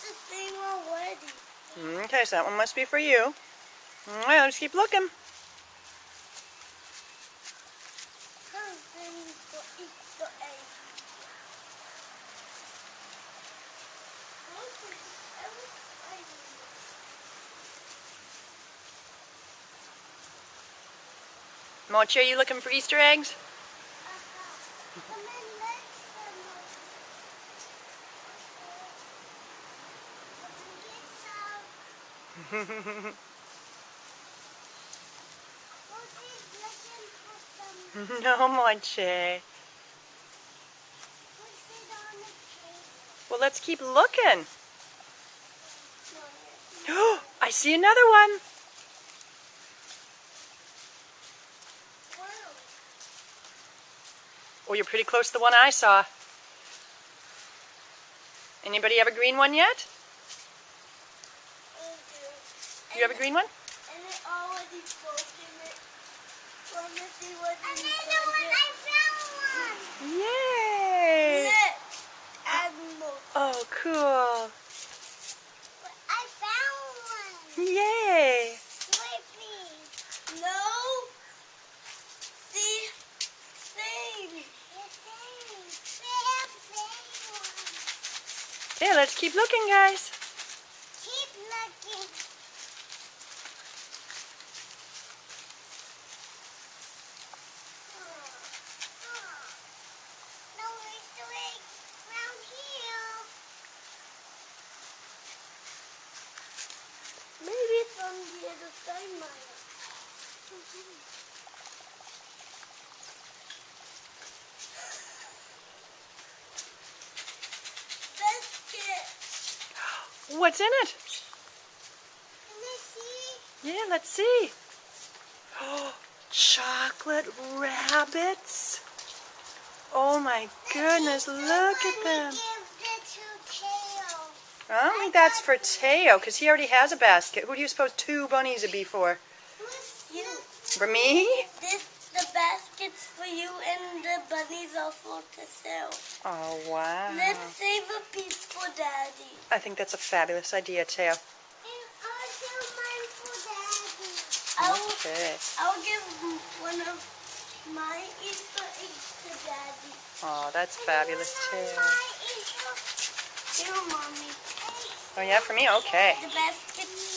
the same already. Okay, so that one must be for you. All right, let's keep looking. Mochi, are you looking for Easter eggs? No, Mochi. Well, let's keep looking. Oh, I see another one. Oh, you're pretty close to the one I saw. Anybody have a green one yet? You have a green one? And it already broken it. Let me see what Another one! I found one! Yay! Look! Animal. Oh, cool. I found one! Yay! Sleepy. No! See? Same. Okay, let's keep looking, guys. Keep looking. No, it's the way around here. Maybe it's on the other side, Maya. What's in it? Can I see? Yeah, let's see. Oh, chocolate rabbits. Oh my goodness, look at them. I don't think that's for Teo, because he already has a basket. Who do you suppose 2 bunnies would be for? You. For me? The basket's for you and the bunnies are for Teo. Oh, wow. Let's save a piece for Daddy. I think that's a fabulous idea, Teo. And I'll save mine for Daddy. Okay. I'll give one of my Easter eggs to Daddy. Oh, that's fabulous, Teo. Here, Mommy. Oh, yeah, for me? Okay. The basket's